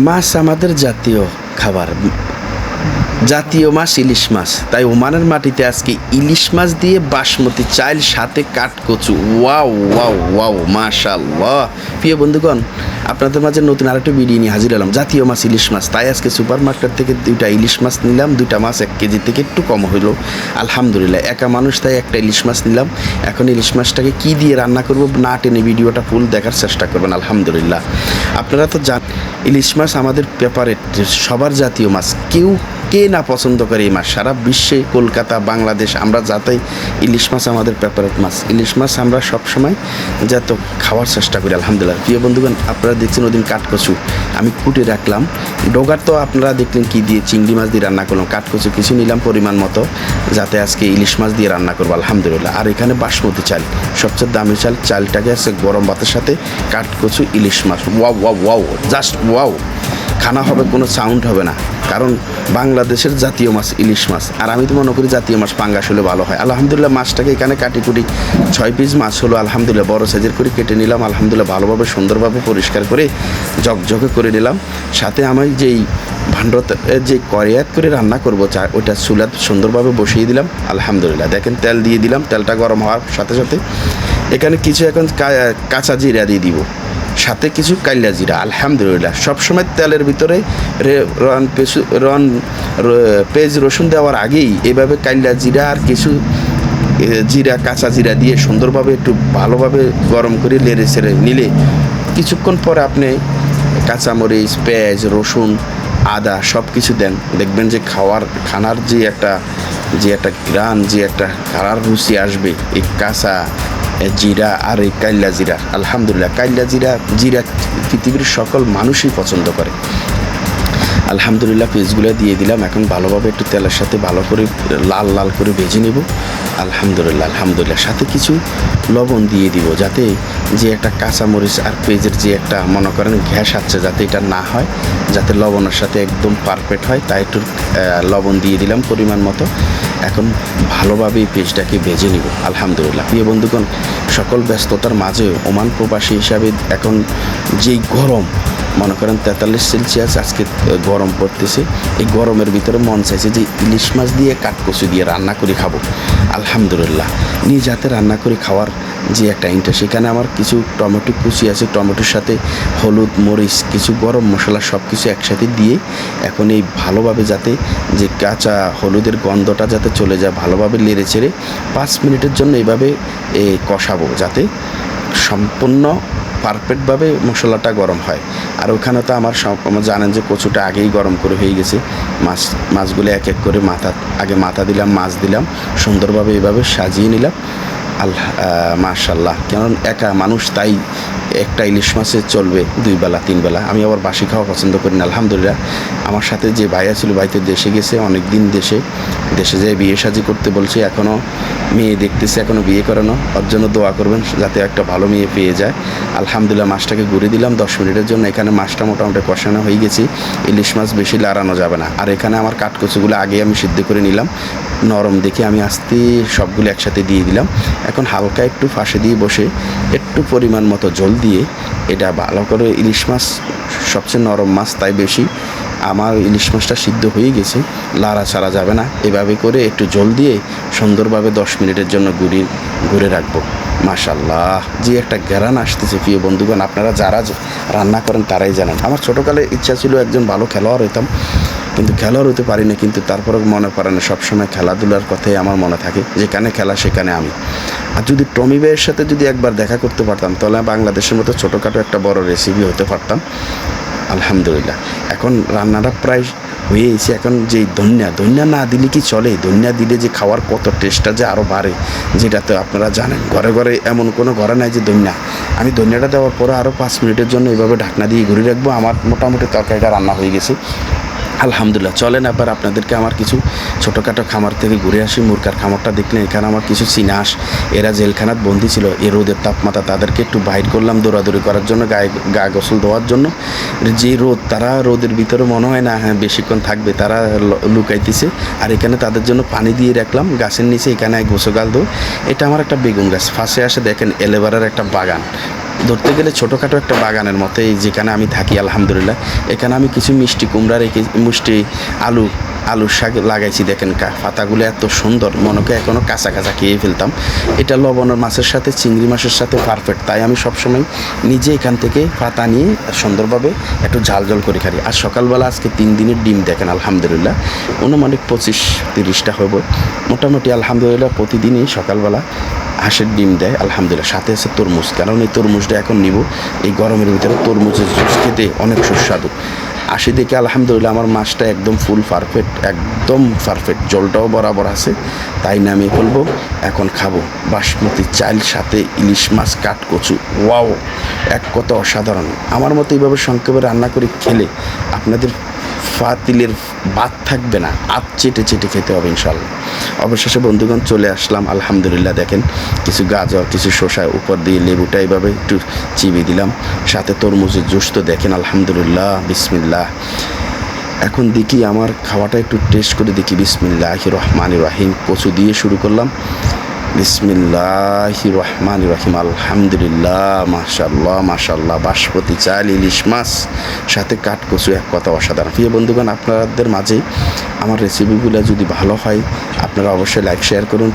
মাছ আমাদের জাতীয় খাবার, জাতীয় মাছ ইলিশ মাছ। তাই ওমানের মাটিতে আজকে ইলিশ মাছ দিয়ে বাসমতি চাল সাথে কাঠকচু। ওয়াও ওয়াও ওয়াও মাশাআল্লাহ। প্রিয় বন্ধুগণ, আপনাদের মাঝে নতুন আরেকটা ভিডিও নিয়ে হাজির হলাম, জাতীয় মাছ ইলিশ মাছ। তাই আজকে সুপার মার্কেট থেকে 2টা ইলিশ মাছ নিলাম। 2টা মাছ 1 কেজি থেকে একটু কম হলো, আলহামদুলিল্লাহ। একা মানুষ, তাই একটা ইলিশ মাছ নিলাম। এখন ইলিশ মাছটাকে কি দিয়ে রান্না করব না টেনে ভিডিওটা ফুল দেখার চেষ্টা করবেন, আলহামদুলিল্লাহ। আপনারা তো জান, ইলিশ মাছ আমাদের পেপারেট, সবার জাতীয় মাছ। কে না পছন্দ করে এই মাছ? সারা বিশ্বে, কলকাতা, বাংলাদেশ, আমরা যাতেই ইলিশ মাছ আমাদের পেপারেট মাছ। ইলিশ মাছ আমরা সবসময় যাতে খাওয়ার চেষ্টা করি, আলহামদুলিল্লাহ। প্রিয় বন্ধুগণ, আপনারা দেখছেন ওদিন কাঠকচু আমি কুটে রাখলাম। ডোগার তো আপনারা দেখলেন কি দিয়ে, চিংড়ি মাছ দিয়ে রান্না করলাম। কাঠকচু কিছু নিলাম পরিমাণ মতো, যাতে আজকে ইলিশ মাছ দিয়ে রান্না করবো, আলহামদুলিল্লাহ। আর এখানে বাসমতি চাল, সবচেয়ে দামি চাল। চালটাকে আছে গরম ভাতের সাথে কাঠকচু, ইলিশ মাছ। Wow wow wow, just wow. খানা হবে, কোনো সাউন্ড হবে না, কারণ বাংলাদেশের জাতীয় মাছ ইলিশ মাছ। আর আমি তো মনে করি জাতীয় মাছ পাঙ্গাস হলে ভালো হয়, আলহামদুলিল্লাহ। মাছটাকে এখানে কাটিকুটি 6 পিস মাছ হলো, আলহামদুলিল্লাহ। বড় সাইজের করে কেটে নিলাম, আলহামদুলিল্লাহ। ভালোভাবে সুন্দরভাবে পরিষ্কার করে জকজকে করে নিলাম। সাথে আমি যেই ভান্ডতে যে কড়াইয়াত করে রান্না করবো ওইটা চুলাত সুন্দরভাবে বসিয়ে দিলাম, আলহামদুলিল্লাহ। দেখেন তেল দিয়ে দিলাম, তেলটা গরম হওয়ার সাথে সাথে এখানে কিছু এখন কাঁচা জিরা দিয়ে দিব, সাথে কিছু কাইলা জিরা, আলহামদুলিল্লাহ। সবসময় তেলের ভিতরে পেঁয়াজ রসুন দেওয়ার আগেই এভাবে কাইলা জিরা আর কিছু জিরা, কাঁচা জিরা দিয়ে সুন্দরভাবে একটু ভালোভাবে গরম করে লেড়ে ছেড়ে নিলে কিছুক্ষণ পরে আপনি কাঁচামরিচ, পেঁয়াজ, রসুন, আদা সব কিছু দেন, দেখবেন যে খানার যে একটা গ্রান, যে একটা খারার রুচি আসবে এই কাঁচা জিরা আর এই কাইল্লা জিরা, আলহামদুলিল্লাহ। কাইল্লা জিরা পৃথিবীর সকল মানুষই পছন্দ করে, আলহামদুলিল্লাহ। পেঁয়াজগুলো দিয়ে দিলাম। এখন ভালোভাবে একটু তেলের সাথে ভালো করে লাল লাল করে ভেজে নেব, আলহামদুলিল্লাহ। আলহামদুলিল্লাহ, সাথে কিছু লবণ দিয়ে দিব, যাতে যে একটা কাঁচামরিচ আর পেঁয়াজের যে একটা মনে করেন ঘ্যাস আছে, যাতে এটা না হয়, যাতে লবণের সাথে একদম পারফেক্ট হয়, তাই একটু লবণ দিয়ে দিলাম পরিমাণ মতো। এখন ভালোভাবে এই পেঁয়াজটাকে ভেজে নিব, আলহামদুলিল্লাহ। প্রিয় বন্ধুগণ, সকল ব্যস্ততার মাঝে ওমান প্রবাসী হিসাবে এখন যেই গরম, মনে করেন 43 সেলসিয়াস আজকে গরম পড়তেছে। এই গরমের ভিতরে মন চাইছে যে ইলিশ মাছ দিয়ে কাঠকচু দিয়ে রান্না করে খাবো, আলহামদুলিল্লাহ। নিজ হাতে রান্না করে খাওয়ার যে একটা ইন্টারেস্ট। সেখানে আমার কিছু টমেটো কুচি আছে, টমেটোর সাথে হলুদ, মরিচ, কিছু গরম মশলা সব কিছু একসাথে দিয়ে এখন এই ভালোভাবে যাতে যে কাঁচা হলুদের গন্ধটা যাতে চলে যায়, ভালোভাবে নেড়ে চেড়ে 5 মিনিটের জন্য এইভাবে কষাবো, যাতে সম্পূর্ণ পারফেক্টভাবে মশলাটা গরম হয়। আর ওখানে তো আমার জানেন যে কচুটা আগেই গরম করে হয়ে গেছে। মাছগুলো এক এক করে আগে মাথা দিলাম, মাছ দিলাম, সুন্দরভাবে এইভাবে সাজিয়ে নিলাম, মাশাআল্লাহ। কারণ একা মানুষ, তাই একটা ইলিশ মাছে চলবে 2 বেলা 3 বেলা। আমি আবার বাসি খাওয়া পছন্দ করি না, আলহামদুলিল্লাহ। আমার সাথে যে ভাইয়া ছিল, ভাইতে দেশে গেছে, অনেক দিন দেশে যেয়ে বিয়ে সাজি করতে বলছে, এখনও মেয়ে দেখতেছে, এখনও বিয়ে করানো। ওর জন্য দোয়া করবেন যাতে একটা ভালো মেয়ে পেয়ে যায়, আলহামদুলিল্লাহ। মাছটাকে ঘুরে দিলাম 10 মিনিটের জন্য। এখানে মাছটা মোটামুটি কষানো হয়ে গেছে, ইলিশ মাছ বেশি লাড়ানো যাবে না। আর এখানে আমার কাঠকচুগুলো আগে আমি সিদ্ধ করে নিলাম, নরম দেখে আমি আস্তে সবগুলো একসাথে দিয়ে দিলাম। এখন হালকা একটু ফাঁসে দিয়ে বসে একটু পরিমাণ মতো জল দিয়ে এটা ভালো করে, ইলিশ মাছ সবচেয়ে নরম মাছ, তাই বেশি আমার ইলিশ মাছটা সিদ্ধ হয়ে গেছে, লাড়া ছাড়া যাবে না। এভাবে করে একটু জল দিয়ে সুন্দরভাবে 10 মিনিটের জন্য ঘুরে রাখবো, মাশাআল্লাহ। যে একটা ঘ্রাণ আসতেছে, প্রিয় বন্ধুগণ, আপনারা যারা রান্না করেন তারাই জানেন। আমার ছোটোকালে ইচ্ছা ছিল একজন ভালো খেলোয়াড় হইতাম, কিন্তু খেলোয়াড় হতে পারি না। কিন্তু তারপরেও মনে পড়ে না, সবসময় খেলাধুলার কথাই আমার মনে থাকে, যেখানে খেলা সেখানে আমি। আর যদি টমি ভাইয়ের সাথে যদি একবার দেখা করতে পারতাম, তাহলে বাংলাদেশের মতো ছোটোখাটো একটা বড় রেসিপি হতে পারতাম, আলহামদুলিল্লাহ। এখন রান্নাটা প্রায় হয়ে এসে, এখন যে ধনিয়া না দিলে কি চলে? ধনিয়া দিলে যে খাওয়ার কত টেস্টটা যে আরও বাড়ে, যেটা তো আপনারা জানেন। ঘরে ঘরে এমন কোনো ঘরে নাই যে আমি ধনিয়াটা দেওয়ার পরে আরও 5 মিনিটের জন্য এইভাবে ঢাকনা দিয়ে ঘুরে রাখবো। আমার মোটামুটি তরকারিটা রান্না হয়ে গেছে, আলহামদুলিল্লাহ। চলেন আবার আপনাদেরকে আমার কিছু ছোটোখাটো খামার থেকে ঘুরে আসি। মুরগার খামারটা দেখলেন, এখানে আমার কিছু চিনাস, এরা জেলখানাত বন্দি ছিল। এই রোদের তাপমাত্রা, তাদেরকে একটু বাইর করলাম দৌড়াদৌড়ি করার জন্য, গা গোসল দেওয়ার জন্য। যে রোদ, তারা রোদের ভিতরে মনে হয় না বেশিক্ষণ থাকবে, তারা লুকাইতেছে। আর এখানে তাদের জন্য পানি দিয়ে রাখলাম গাছের নিচে, এখানে গোসগাল দো। এটা আমার একটা বেগুন গাছ, ফাঁসে আসে দেখেন এলোভেরার একটা বাগান, ধরতে গেলে ছোটোখাটো একটা বাগানের মতো এই যেখানে আমি থাকি আলহামদুলিল্লাহ, এখানে আমি কিছু মিষ্টি কুমড়া রেখে মিষ্টি আলুর শাক লাগাইছি। দেখেন পাতাগুলো এত সুন্দর, মনকে এখনও কাঁচা কাঁচা খেয়ে ফেলতাম। এটা লবণের মাছের সাথে চিংড়ি মাছের সাথে পারফেক্ট, তাই আমি সবসময় নিজে এখান থেকে পাতা নিয়ে সুন্দরভাবে একটু ঝাল ঝাল করে খাই। আর সকালবেলা আজকে 3 দিনের ডিম দেখেন আলহামদুলিল্লাহ, অনুমানিক 25-30টা হবে মোটামুটি আলহামদুলিল্লাহ। প্রতিদিনই সকালবেলা হাঁসের ডিম দেয় আলহামদুলিল্লাহ। সাথে আছে তরমুজ, কারণ এই তরমুজটা এখন নিব। এই গরমের ভিতরে তরমুজের জুস খেতে অনেক সুস্বাদু। আসি দেখে আলহামদুলিল্লাহ আমার মাছটা একদম ফুল পারফেক্ট, একদম পারফেক্ট, জলটাও বরাবর আছে। তাই নামিয়ে ফেলবো, এখন খাবো বাসমতি চাল সাথে ইলিশ মাছ কাঠকচু। ওয়াও, এক কথা অসাধারণ। আমার মতো এইভাবে সংক্ষেপে রান্না করে খেলে আপনাদের ফাতিলের ভাত থাকবে না, চেটে চেটে খেতে হবে ইনশাল্লাহ। অবশেষে বন্ধুগণ চলে আসলাম আলহামদুলিল্লাহ। দেখেন কিছু গাজর, কিছু শসা, উপর দিয়ে লেবুটা এইভাবে একটু চিবিয়ে দিলাম, সাথে তরমুজের জুস তো দেখেন আলহামদুলিল্লাহ। বিসমিল্লাহ। এখন দেখি আমার খাওয়াটা একটু টেস্ট করে দেখি। বিসমিল্লাহির রহমানির রহিম। কচু দিয়ে শুরু করলাম। বিসমিল্লাহির রহমানির রহিম। আলহামদুলিল্লাহ, মাশাআল্লাহ মাশাআল্লাহ। বাসমতি চাল, ইলিশ মাছ সাথে কাঠকচু, এক কথা অসাধারণ। প্রিয় বন্ধুগণ, আপনাদের মাঝে আমার রেসিপিগুলো যদি ভালো হয় আপনারা অবশ্যই লাইক শেয়ার করুন।